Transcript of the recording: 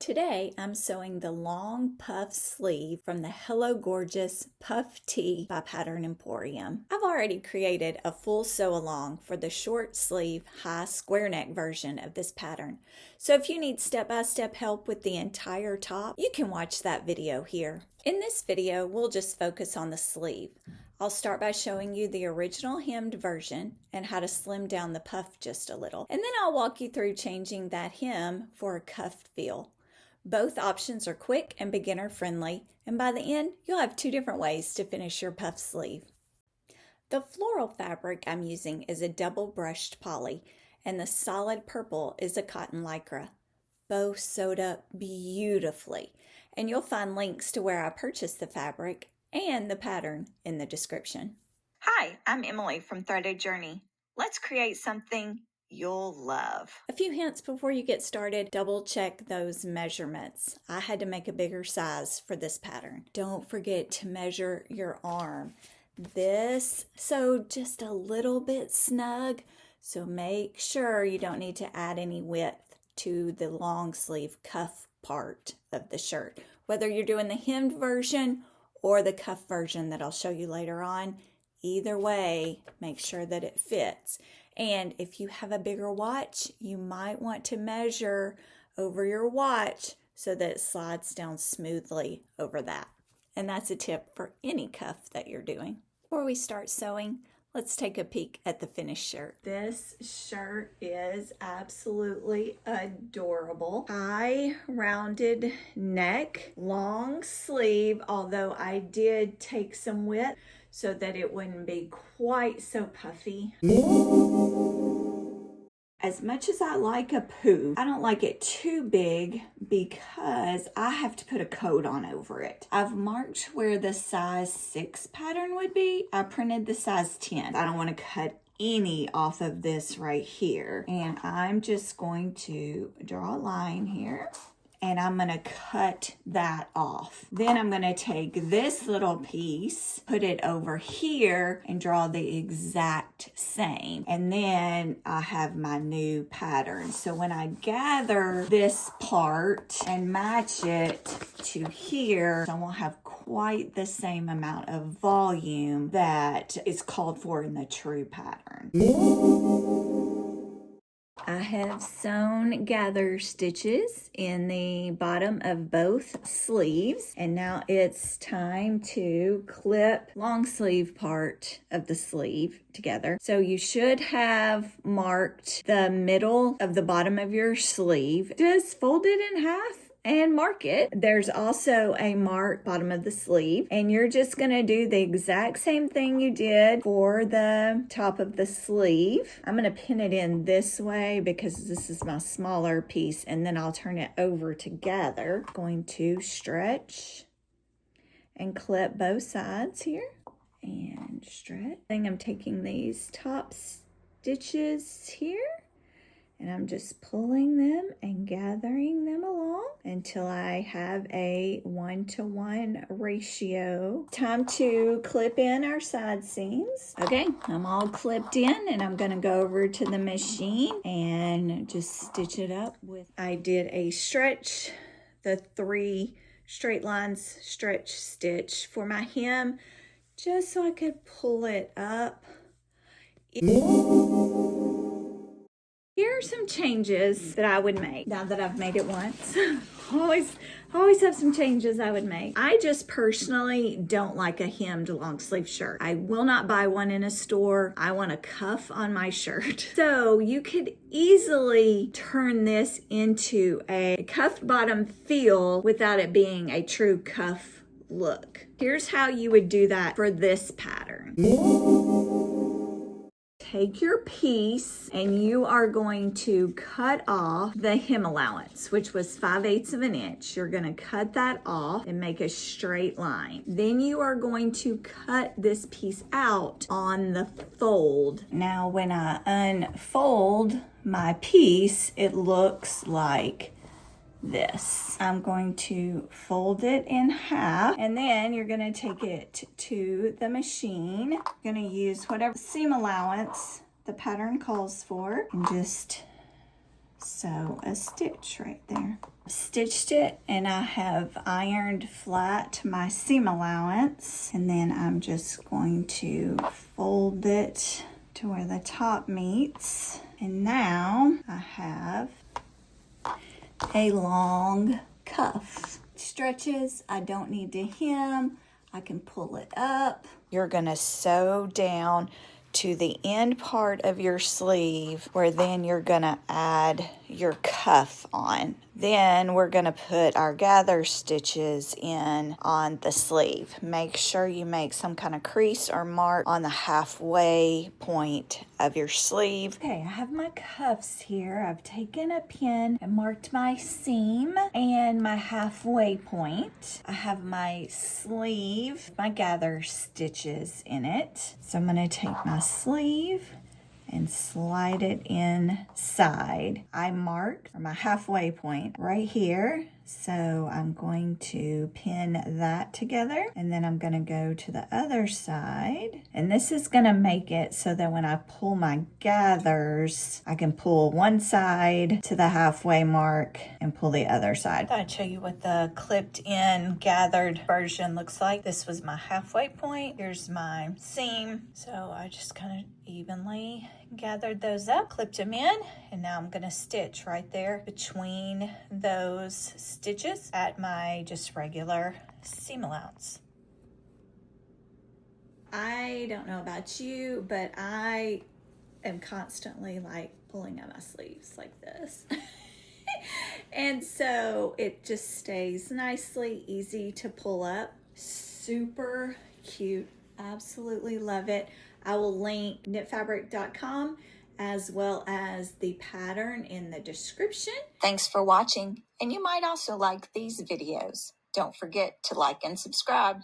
Today I'm sewing the long puff sleeve from the Hello Gorgeous Puff Tee by Pattern Emporium. I've already created a full sew along for the short sleeve high square neck version of this pattern. So if you need step-by-step help with the entire top, you can watch that video here. In this video, we'll just focus on the sleeve. I'll start by showing you the original hemmed version and how to slim down the puff just a little. And then I'll walk you through changing that hem for a cuffed feel. Both options are quick and beginner friendly, and by the end, you'll have two different ways to finish your puff sleeve. The floral fabric I'm using is a double brushed poly, and the solid purple is a cotton lycra. Both sewed up beautifully, and you'll find links to where I purchased the fabric and the pattern in the description. Hi, I'm Emily from Threaded Journey. Let's create something you'll love. A few hints before you get started: double check those measurements. I had to make a bigger size for this pattern. Don't forget to measure your arm. This sewed just a little bit snug, so make sure you don't need to add any width to the long sleeve cuff part of the shirt. Whether you're doing the hemmed version or the cuff version that I'll show you later on, either way, make sure that it fits. And if you have a bigger watch, you might want to measure over your watch so that it slides down smoothly over that. And that's a tip for any cuff that you're doing. Before we start sewing, let's take a peek at the finished shirt. This shirt is absolutely adorable. High rounded neck, long sleeve, although I did take some width so that it wouldn't be quite so puffy. As much as I like a poof, I don't like it too big because I have to put a coat on over it. I've marked where the size 6 pattern would be. I printed the size 10. I don't want to cut any off of this right here. And I'm just going to draw a line here, and I'm going to cut that off. Then I'm going to take this little piece, put it over here, and draw the exact same. And then I have my new pattern. So when I gather this part and match it to here, I won't have quite the same amount of volume that is called for in the true pattern. I have sewn gather stitches in the bottom of both sleeves, and now it's time to clip long sleeve part of the sleeve together. So you should have marked the middle of the bottom of your sleeve. Just fold it in half and mark it. There's also a mark bottom of the sleeve, and you're just going to do the exact same thing you did for the top of the sleeve. I'm going to pin it in this way because this is my smaller piece, and then I'll turn it over together. Going to stretch and clip both sides here and stretch. I'm taking these top stitches here, and I'm just pulling them and gathering them along until I have a 1-to-1 ratio. Time to clip in our side seams. Okay, I'm all clipped in, and I'm gonna go over to the machine and just stitch it up with, I did a stretch, the 3 straight lines stretch stitch for my hem, just so I could pull it up. Here are some changes that I would make now that I've made it once. always have some changes I would make. I just personally don't like a hemmed long sleeve shirt. I will not buy one in a store. I want a cuff on my shirt. So you could easily turn this into a cuffed bottom feel without it being a true cuff look. Here's how you would do that for this pattern. Take your piece and you are going to cut off the hem allowance, which was 5/8 of an inch. You're going to cut that off and make a straight line. Then you are going to cut this piece out on the fold. Now when I unfold my piece, it looks like this. I'm going to fold it in half, and then you're going to take it to the machine. You're going to use whatever seam allowance the pattern calls for and just So a stitch right there. Stitched it, and I have ironed flat my seam allowance, and then I'm just going to fold it to where the top meets. And now I have a long cuff. Stretches, I don't need to hem. I can pull it up. You're gonna sew down to the end part of your sleeve, where then you're gonna add your cuff on. Then we're gonna put our gather stitches in on the sleeve. Make sure you make some kind of crease or mark on the halfway point of your sleeve. Okay, I have my cuffs here. I've taken a pin and marked my seam and my halfway point. I have my sleeve, my gather stitches in it. So I'm gonna take my sleeve and slide it inside. I marked my halfway point right here. So I'm going to pin that together, and then I'm gonna go to the other side. And this is gonna make it so that when I pull my gathers, I can pull one side to the halfway mark and pull the other side. I thought I'd show you what the clipped in gathered version looks like. This was my halfway point. Here's my seam. So I just kind of evenly gathered those up, clipped them in, and now I'm gonna stitch right there between those stitches at my just regular seam allowance. I don't know about you, but I am constantly like pulling out my sleeves like this. And so it just stays nicely easy to pull up. Super cute. Absolutely love it. I will link knitfabric.com as well as the pattern in the description. Thanks for watching, and you might also like these videos. Don't forget to like and subscribe.